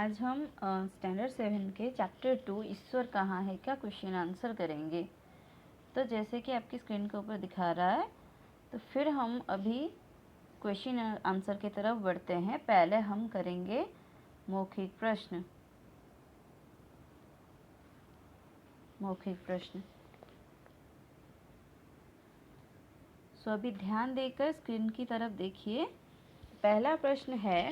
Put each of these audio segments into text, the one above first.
आज हम स्टैंडर्ड 7 के चैप्टर 2 ईश्वर कहाँ है का क्वेश्चन आंसर करेंगे। तो जैसे कि आपकी स्क्रीन के ऊपर दिखा रहा है, तो फिर हम अभी क्वेश्चन आंसर की तरफ बढ़ते हैं। पहले हम करेंगे मौखिक प्रश्न। अभी ध्यान देकर स्क्रीन की तरफ देखिए। पहला प्रश्न है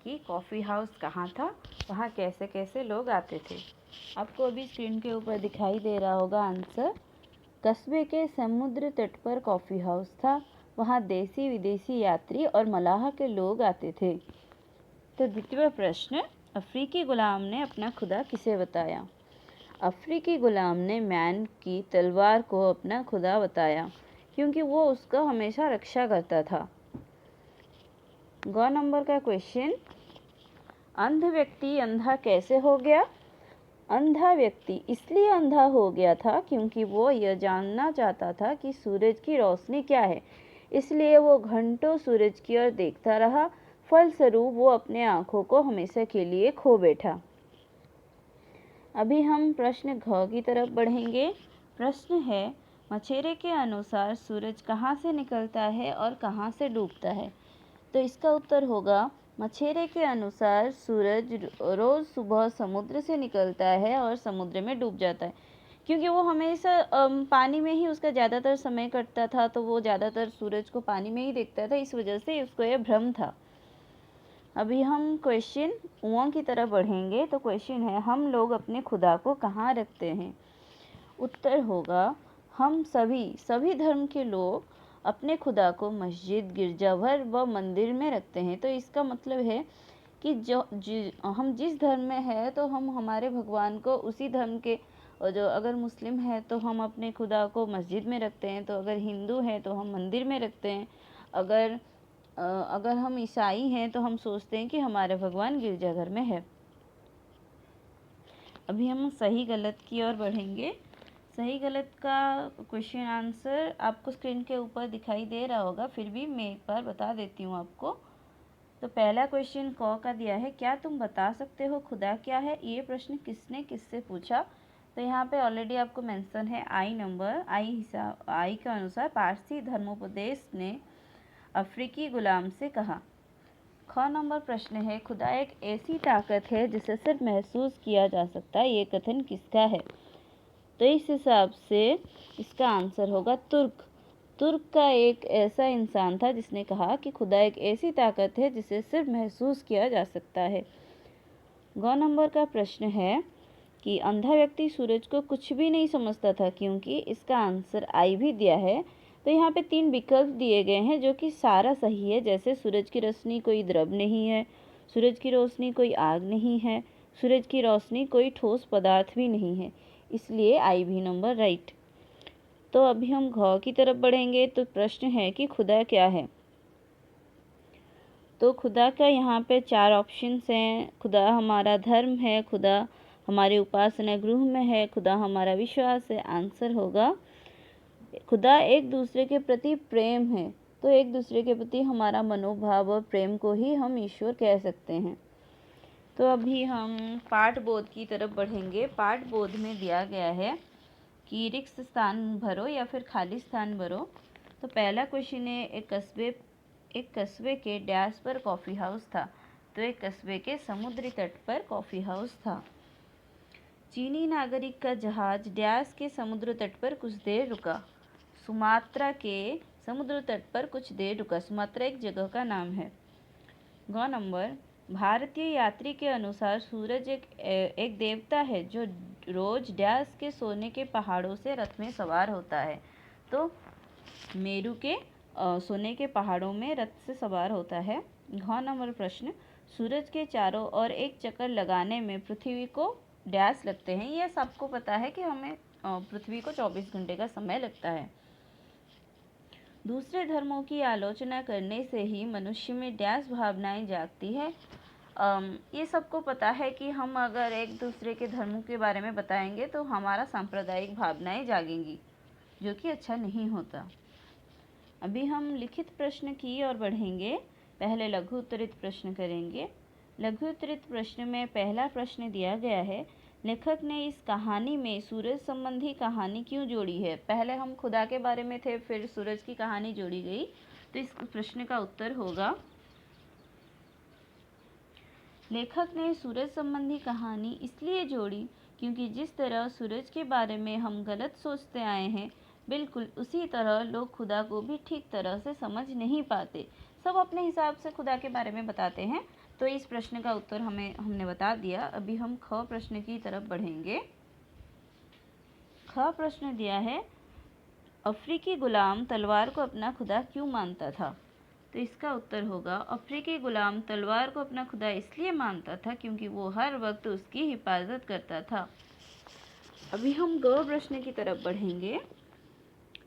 कि कॉफ़ी हाउस कहाँ था, वहाँ कैसे कैसे लोग आते थे। आपको अभी स्क्रीन के ऊपर दिखाई दे रहा होगा आंसर। कस्बे के समुद्र तट पर कॉफ़ी हाउस था, वहाँ देसी विदेशी यात्री और मलाह के लोग आते थे। तो द्वितीय प्रश्न, अफ्रीकी गुलाम ने अपना खुदा किसे बताया। अफ्रीकी गुलाम ने मैन की तलवार को अपना खुदा बताया क्योंकि वो उसका हमेशा रक्षा करता था। गौ नंबर का क्वेश्चन, अंध व्यक्ति अंधा कैसे हो गया। अंधा व्यक्ति इसलिए अंधा हो गया था क्योंकि वो यह जानना चाहता था कि सूरज की रोशनी क्या है, इसलिए वो घंटों सूरज की ओर देखता रहा। फलस्वरूप वो अपने आँखों को हमेशा के लिए खो बैठा। अभी हम प्रश्न घ की तरफ बढ़ेंगे। प्रश्न है, मछेरे के अनुसार सूरज कहाँ से निकलता है और कहाँ से डूबता है। तो इसका उत्तर होगा, मछेरे के अनुसार सूरज रोज़ सुबह समुद्र से निकलता है और समुद्र में डूब जाता है, क्योंकि वो हमेशा पानी में ही उसका ज़्यादातर समय कटता था, तो वो ज़्यादातर सूरज को पानी में ही देखता था, इस वजह से उसको यह भ्रम था। अभी हम क्वेश्चन ऊँ की तरफ बढ़ेंगे। तो क्वेश्चन है, हम लोग अपने खुदा को कहाँ रखते हैं। उत्तर होगा, हम सभी धर्म के लोग अपने खुदा को मस्जिद, गिरजाघर व मंदिर में रखते हैं। तो इसका मतलब है कि हम जिस धर्म में है तो हम हमारे भगवान को उसी धर्म के, जो अगर मुस्लिम है तो हम अपने खुदा को मस्जिद में रखते हैं, तो अगर हिंदू है तो हम मंदिर में रखते हैं, अगर हम ईसाई हैं तो हम सोचते हैं कि हमारे भगवान गिरजाघर में है। अभी हम सही गलत की ओर बढ़ेंगे। सही गलत का क्वेश्चन आंसर आपको स्क्रीन के ऊपर दिखाई दे रहा होगा, फिर भी मैं एक बार बता देती हूँ आपको। तो पहला क्वेश्चन क का दिया है, क्या तुम बता सकते हो खुदा क्या है। ये प्रश्न किसने किससे पूछा। तो यहाँ पे ऑलरेडी आपको मेंशन है आई के अनुसार पारसी धर्मोपदेश ने अफ्रीकी गुलाम से कहा। ख नंबर प्रश्न है, खुदा एक ऐसी ताकत है जिसे सिर्फ महसूस किया जा सकता है, ये कथन किसका है। तो इस हिसाब से इसका आंसर होगा तुर्क का एक ऐसा इंसान था जिसने कहा कि खुदा एक ऐसी ताकत है जिसे सिर्फ महसूस किया जा सकता है। गौ नंबर का प्रश्न है कि अंधा व्यक्ति सूरज को कुछ भी नहीं समझता था, क्योंकि इसका आंसर आई भी दिया है। तो यहाँ पे 3 विकल्प दिए गए हैं जो कि सारा सही है, जैसे सूरज की रोशनी कोई द्रव नहीं है, सूरज की रोशनी कोई आग नहीं है, सूरज की रोशनी कोई ठोस पदार्थ भी नहीं है, इसलिए आई भी नंबर राइट। तो अभी हम घ की तरफ बढ़ेंगे। तो प्रश्न है कि खुदा क्या है। तो खुदा का यहाँ पे 4 ऑप्शंस हैं। खुदा हमारा धर्म है, खुदा हमारे उपासना गृह में है, खुदा हमारा विश्वास है। आंसर होगा, खुदा एक दूसरे के प्रति प्रेम है। तो एक दूसरे के प्रति हमारा मनोभाव और प्रेम को ही हम ईश्वर कह सकते हैं। तो अभी हम पाठबोध की तरफ बढ़ेंगे। पाठबोध में दिया गया है कि रिक्त स्थान भरो या फिर खाली स्थान भरो। तो पहला क्वेश्चन है, एक कस्बे के डैश पर कॉफ़ी हाउस था। तो एक कस्बे के समुद्री तट पर कॉफ़ी हाउस था। चीनी नागरिक का जहाज डैश के समुद्र तट पर कुछ देर रुका। सुमात्रा के समुद्र तट पर कुछ देर रुका। सुमात्रा एक जगह का नाम है। गौ नंबर, भारतीय यात्री के अनुसार सूरज एक देवता है जो रोज डैश के सोने के पहाड़ों से रथ में सवार होता है। तो मेरू के सोने के पहाड़ों में रथ से सवार होता है। घ नंबर प्रश्न, सूरज के चारों ओर एक चक्कर लगाने में पृथ्वी को डैश लगते हैं। यह सबको पता है कि हमें पृथ्वी को 24 घंटे का समय लगता है। दूसरे धर्मों की आलोचना करने से ही मनुष्य में डैश भावनाएं जागती है। ये सबको पता है कि हम अगर एक दूसरे के धर्मों के बारे में बताएंगे तो हमारा सांप्रदायिक भावनाएं जागेंगी, जो कि अच्छा नहीं होता। अभी हम लिखित प्रश्न की ओर बढ़ेंगे। पहले लघु उत्तरित प्रश्न करेंगे। लघु उत्तरित प्रश्न में पहला प्रश्न दिया गया है, लेखक ने इस कहानी में सूरज संबंधी कहानी क्यों जोड़ी है। पहले हम खुदा के बारे में थे, फिर सूरज की कहानी जोड़ी गई। तो इस प्रश्न का उत्तर होगा, लेखक ने सूरज संबंधी कहानी इसलिए जोड़ी क्योंकि जिस तरह सूरज के बारे में हम गलत सोचते आए हैं, बिल्कुल उसी तरह लोग खुदा को भी ठीक तरह से समझ नहीं पाते। सब अपने हिसाब से खुदा के बारे में बताते हैं। तो इस प्रश्न का उत्तर हमने बता दिया। अभी हम ख प्रश्न की तरफ बढ़ेंगे। ख प्रश्न दिया है, अफ्रीकी गुलाम तलवार को अपना खुदा क्यों मानता था। तो इसका उत्तर होगा, अफ्रीकी गुलाम तलवार को अपना खुदा इसलिए मानता था क्योंकि वो हर वक्त उसकी हिफाजत करता था। अभी हम ग प्रश्न की तरफ बढ़ेंगे।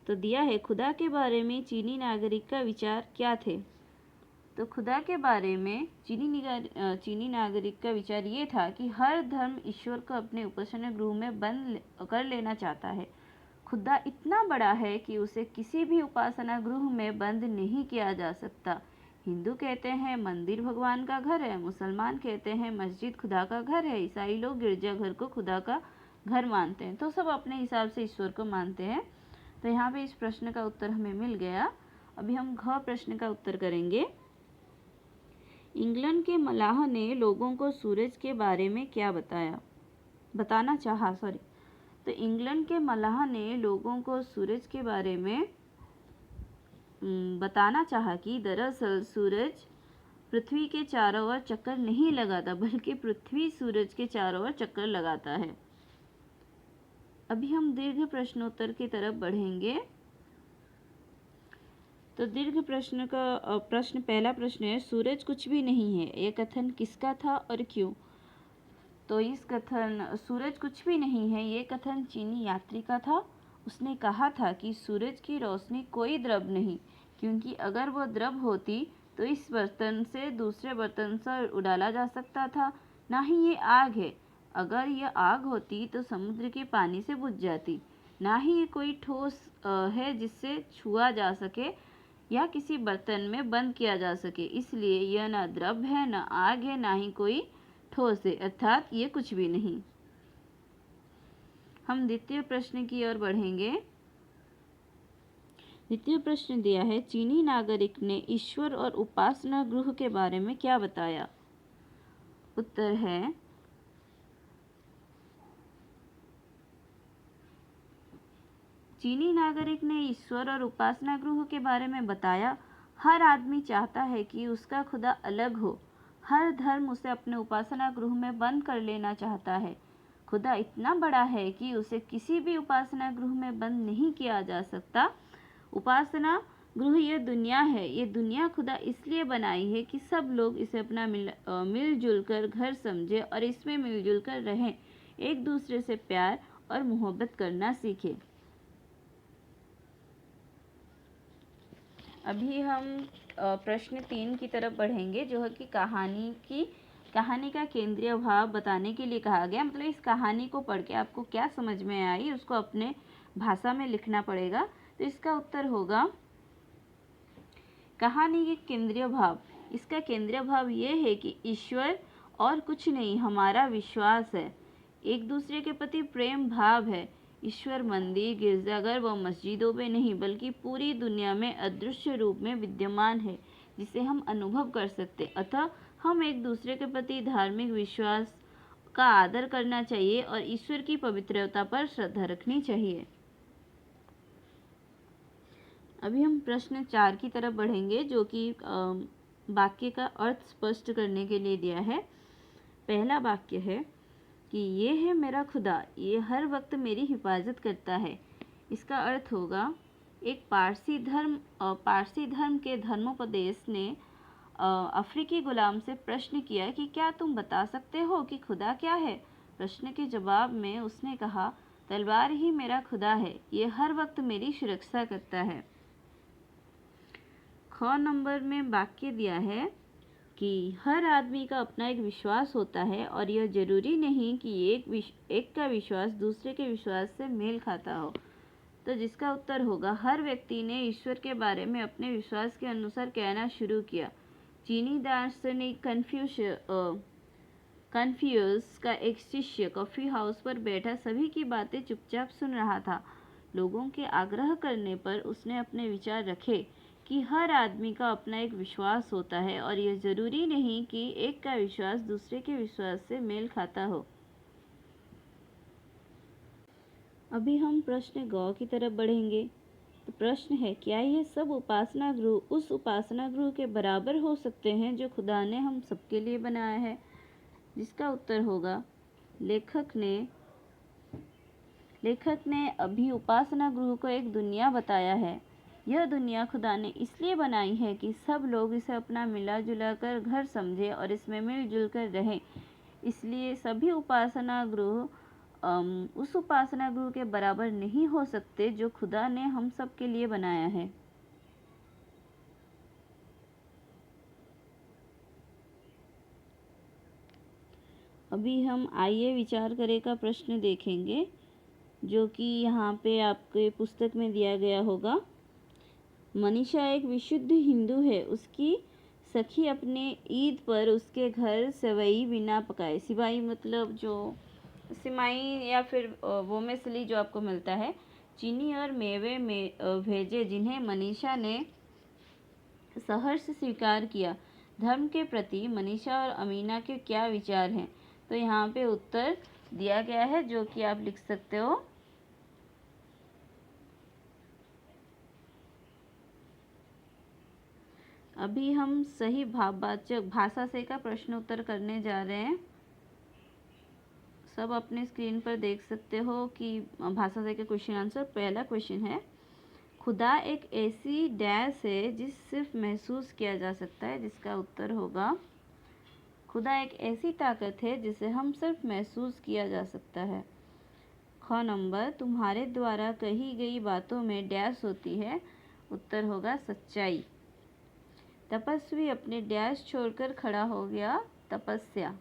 तो दिया है, खुदा के बारे में चीनी नागरिक का विचार क्या थे। तो खुदा के बारे में चीनी नागरिक का विचार ये था कि हर धर्म ईश्वर को अपने उपासना गृह में बंद कर लेना चाहता है। खुदा इतना बड़ा है कि उसे किसी भी उपासना गृह में बंद नहीं किया जा सकता। हिंदू कहते हैं मंदिर भगवान का घर है, मुसलमान कहते हैं मस्जिद खुदा का घर है, ईसाई लोग गिरजाघर को खुदा का घर मानते हैं। तो सब अपने हिसाब से ईश्वर को मानते हैं। तो यहाँ पे इस प्रश्न का उत्तर हमें मिल गया। अभी हम घ प्रश्न का उत्तर करेंगे। इंग्लैंड के मलाह ने लोगों को सूरज के बारे में क्या बताना चाहा। तो इंग्लैंड के मलाह ने लोगों को सूरज के बारे में बताना चाहा कि दरअसल सूरज पृथ्वी के चारों ओर चक्कर नहीं लगाता, बल्कि पृथ्वी सूरज के चारों ओर चक्कर लगाता है। अभी हम दीर्घ प्रश्नोत्तर की तरफ बढ़ेंगे। तो दीर्घ प्रश्न का पहला प्रश्न है, सूरज कुछ भी नहीं है, ये कथन किसका था और क्यों। तो इस कथन सूरज कुछ भी नहीं है, ये कथन चीनी यात्री का था। उसने कहा था कि सूरज की रोशनी कोई द्रव नहीं, क्योंकि अगर वो द्रव होती तो इस बर्तन से दूसरे बर्तन से उड़ाला जा सकता था। ना ही ये आग है, अगर यह आग होती तो समुद्र के पानी से बुझ जाती। ना ही ये कोई ठोस है जिससे छुआ जा सके या किसी बर्तन में बंद किया जा सके, इसलिए यह न द्रव है, न आग है, ना ही कोई ठोस है, अर्थात ये कुछ भी नहीं। हम द्वितीय प्रश्न की ओर बढ़ेंगे। द्वितीय प्रश्न दिया है, चीनी नागरिक ने ईश्वर और उपासना गृह के बारे में क्या बताया। उत्तर है, चीनी नागरिक ने ईश्वर और उपासना गृह के बारे में बताया। हर आदमी चाहता है कि उसका खुदा अलग हो। हर धर्म उसे अपने उपासना गृह में बंद कर लेना चाहता है। खुदा इतना बड़ा है कि उसे किसी भी उपासना गृह में बंद नहीं किया जा सकता। उपासना गृह ये दुनिया है। ये दुनिया खुदा इसलिए बनाई है कि सब लोग इसे अपना मिलजुल कर घर समझे और इसमें मिलजुल कर रहें, एक दूसरे से प्यार और मोहब्बत करना सीखें। अभी हम प्रश्न 3 की तरफ बढ़ेंगे, जो है कि कहानी का केंद्रीय भाव बताने के लिए कहा गया। मतलब इस कहानी को पढ़ के आपको क्या समझ में आई, उसको अपने भाषा में लिखना पड़ेगा। तो इसका उत्तर होगा, कहानी के केंद्रीय भाव। इसका केंद्रीय भाव ये है कि ईश्वर और कुछ नहीं, हमारा विश्वास है। एक दूसरे के प्रति प्रेम भाव है। ईश्वर मंदिर, गिरजाघर व मस्जिदों में नहीं, बल्कि पूरी दुनिया में अदृश्य रूप में विद्यमान है, जिसे हम अनुभव कर सकते। अतः हम एक दूसरे के प्रति धार्मिक विश्वास का आदर करना चाहिए और ईश्वर की पवित्रता पर श्रद्धा रखनी चाहिए। अभी हम प्रश्न 4 की तरफ बढ़ेंगे, जो कि वाक्य का अर्थ स्पष्ट करने के लिए दिया है। पहला वाक्य है कि ये है मेरा खुदा, ये हर वक्त मेरी हिफाजत करता है। इसका अर्थ होगा, एक पारसी धर्म के धर्मोपदेश ने अफ्रीकी गुलाम से प्रश्न किया कि क्या तुम बता सकते हो कि खुदा क्या है। प्रश्न के जवाब में उसने कहा, तलवार ही मेरा खुदा है, ये हर वक्त मेरी सुरक्षा करता है। ख नंबर में वाक्य दिया है कि हर आदमी का अपना एक विश्वास होता है और यह जरूरी नहीं कि एक का विश्वास दूसरे के विश्वास से मेल खाता हो। तो जिसका उत्तर होगा, हर व्यक्ति ने ईश्वर के बारे में अपने विश्वास के अनुसार कहना शुरू किया। चीनी दार्शनिक कन्फ्यूशियस का एक शिष्य कॉफी हाउस पर बैठा सभी की बातें चुपचाप सुन रहा था। लोगों के आग्रह करने पर उसने अपने विचार रखे कि हर आदमी का अपना एक विश्वास होता है और यह जरूरी नहीं कि एक का विश्वास दूसरे के विश्वास से मेल खाता हो। अभी हम प्रश्न गौ की तरफ बढ़ेंगे। तो प्रश्न है, क्या ये सब उपासना गृह उस उपासना गृह के बराबर हो सकते हैं जो खुदा ने हम सबके लिए बनाया है? जिसका उत्तर होगा, लेखक ने अभी उपासना गृह को एक दुनिया बताया है। यह दुनिया खुदा ने इसलिए बनाई है कि सब लोग इसे अपना मिला जुला कर घर समझे और इसमें मिलजुल कर रहें। इसलिए सभी उपासना गृह उस उपासना गृह के बराबर नहीं हो सकते जो खुदा ने हम सब के लिए बनाया है। अभी हम आइए विचार करें का प्रश्न देखेंगे, जो कि यहाँ पे आपके पुस्तक में दिया गया होगा। मनीषा एक विशुद्ध हिंदू है। उसकी सखी अपने ईद पर उसके घर सेवई बिना पकाए, सिवाई मतलब जो सिमाई या फिर वो मेसली जो आपको मिलता है, चीनी और मेवे में भेजे, जिन्हें मनीषा ने सहर्ष स्वीकार किया। धर्म के प्रति मनीषा और अमीना के क्या विचार हैं? तो यहाँ पे उत्तर दिया गया है, जो कि आप लिख सकते हो। अभी हम सही भाववाचक भाषा से का प्रश्न उत्तर करने जा रहे हैं। सब अपने स्क्रीन पर देख सकते हो कि भाषा से का क्वेश्चन आंसर। पहला क्वेश्चन है, खुदा एक ऐसी डैश है जिस सिर्फ महसूस किया जा सकता है। जिसका उत्तर होगा, खुदा एक ऐसी ताकत है जिसे हम सिर्फ महसूस किया जा सकता है। ख नंबर, तुम्हारे द्वारा कही गई बातों में डैश होती है। उत्तर होगा सच्चाई। तपस्वी अपने डैश छोड़कर खड़ा हो गया। तपस्या।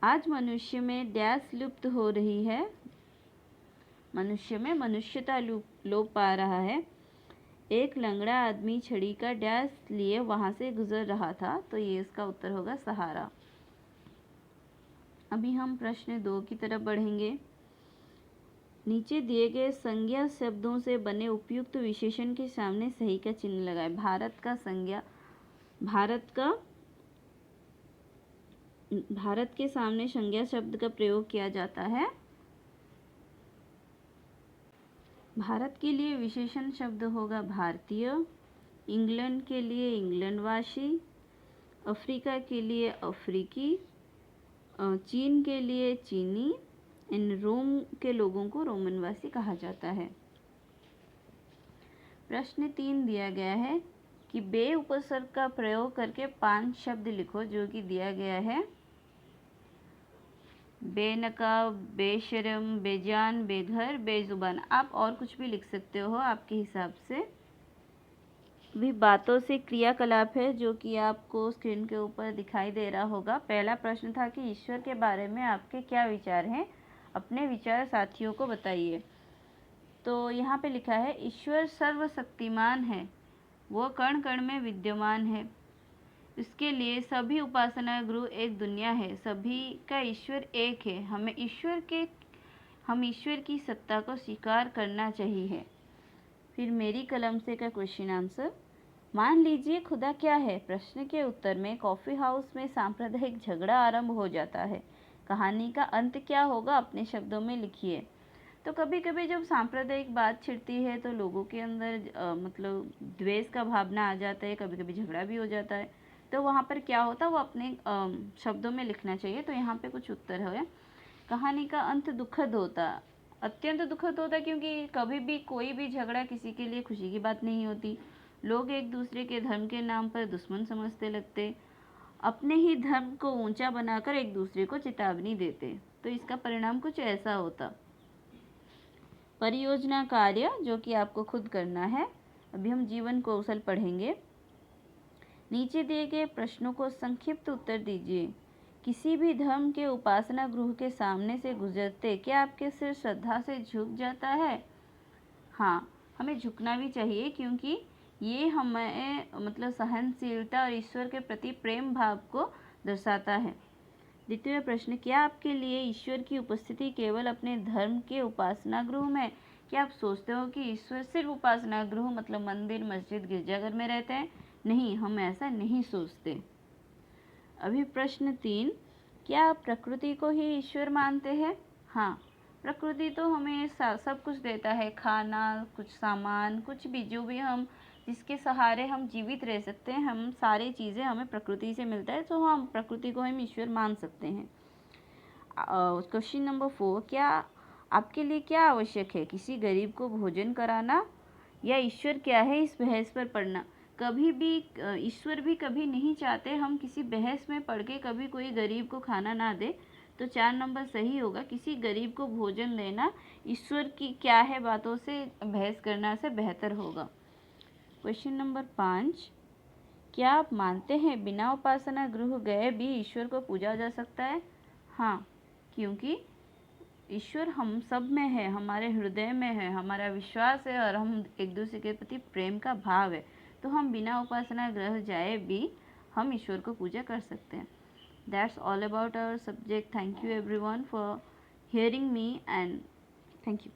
आज मनुष्य में डैश लुप्त हो रही है। मनुष्य में मनुष्यता लोप पा रहा है। एक लंगड़ा आदमी छड़ी का डैश लिए वहां से गुजर रहा था। तो ये इसका उत्तर होगा सहारा। अभी हम प्रश्न 2 की तरफ बढ़ेंगे। नीचे दिए गए संज्ञा शब्दों से बने उपयुक्त विशेषण के सामने सही का चिन्ह लगाएं। भारत के सामने संज्ञा शब्द का प्रयोग किया जाता है। भारत के लिए विशेषण शब्द होगा भारतीय। इंग्लैंड के लिए इंग्लैंडवासी। अफ्रीका के लिए अफ्रीकी। चीन के लिए चीनी। इन रोम के लोगों को रोमनवासी कहा जाता है। प्रश्न 3 दिया गया है कि बे उपसर्ग का प्रयोग करके 5 शब्द लिखो, जो कि दिया गया है। बेनकाब, बेशरम, बेजान, बेघर, बेजुबान। आप और कुछ भी लिख सकते हो आपके हिसाब से। भी बातों से क्रियाकलाप है, जो कि आपको स्क्रीन के ऊपर दिखाई दे रहा होगा। पहला प्रश्न था कि ईश्वर के बारे में आपके क्या विचार हैं? अपने विचार साथियों को बताइए। तो यहाँ पे लिखा है, ईश्वर सर्वशक्तिमान है, वो कण कण में विद्यमान है। इसके लिए सभी उपासना गृह एक दुनिया है। सभी का ईश्वर एक है। हम ईश्वर की सत्ता को स्वीकार करना चाहिए। फिर मेरी कलम से का क्वेश्चन आंसर। मान लीजिए खुदा क्या है? प्रश्न के उत्तर में कॉफी हाउस में सांप्रदायिक झगड़ा आरंभ हो जाता है। कहानी का अंत क्या होगा? अपने शब्दों में लिखिए। तो कभी कभी जब सांप्रदायिक बात छिड़ती है तो लोगों के अंदर मतलब द्वेष का भावना आ जाता है, कभी कभी झगड़ा भी हो जाता है। तो वहाँ पर क्या होता है वो अपने शब्दों में लिखना चाहिए। तो यहाँ पे कुछ उत्तर है। कहानी का अंत दुखद होता, अत्यंत दुखद होता, क्योंकि कभी भी कोई भी झगड़ा किसी के लिए खुशी की बात नहीं होती। लोग एक दूसरे के धर्म के नाम पर दुश्मन समझते लगते, अपने ही धर्म को ऊंचा बनाकर एक दूसरे को चेतावनी देते। तो इसका परिणाम कुछ ऐसा होता। परियोजना कार्य, जो कि आपको खुद करना है। अभी हम जीवन कौशल पढ़ेंगे। नीचे दिए गए प्रश्नों को संक्षिप्त उत्तर दीजिए। किसी भी धर्म के उपासना गृह के सामने से गुजरते क्या आपके सिर श्रद्धा से झुक जाता है? हाँ, हमें झुकना भी चाहिए, क्योंकि ये हमें मतलब सहनशीलता और ईश्वर के प्रति प्रेम भाव को दर्शाता है। द्वितीय प्रश्न, क्या आपके लिए ईश्वर की उपस्थिति केवल अपने धर्म के उपासना गृह में? क्या आप सोचते हो कि ईश्वर सिर्फ उपासना गृह मतलब मंदिर, मस्जिद, गिरजाघर में रहते हैं? नहीं, हम ऐसा नहीं सोचते। अभी प्रश्न 3, क्या आप प्रकृति को ही ईश्वर मानते हैं? हाँ, प्रकृति तो हमें सब कुछ देता है, खाना, कुछ सामान, कुछ भी, जो भी हम जिसके सहारे हम जीवित रह सकते हैं, हम सारी चीज़ें हमें प्रकृति से मिलता है, तो हम प्रकृति को हम ईश्वर मान सकते हैं। क्वेश्चन नंबर 4, क्या आपके लिए क्या आवश्यक है, किसी गरीब को भोजन कराना या ईश्वर क्या है इस बहस पर पढ़ना? कभी भी ईश्वर भी कभी नहीं चाहते हम किसी बहस में पढ़ के कभी कोई गरीब को खाना ना दे, तो 4 नंबर सही होगा। किसी गरीब को भोजन देना ईश्वर की क्या है बातों से बहस करना से बेहतर होगा। क्वेश्चन नंबर 5, क्या आप मानते हैं बिना उपासना गृह गए भी ईश्वर को पूजा जा सकता है? हाँ, क्योंकि ईश्वर हम सब में है, हमारे हृदय में है, हमारा विश्वास है और हम एक दूसरे के प्रति प्रेम का भाव है, तो हम बिना उपासना गृह जाए भी हम ईश्वर को पूजा कर सकते हैं। That's all about our subject. Thank you everyone for hearing me and thank you.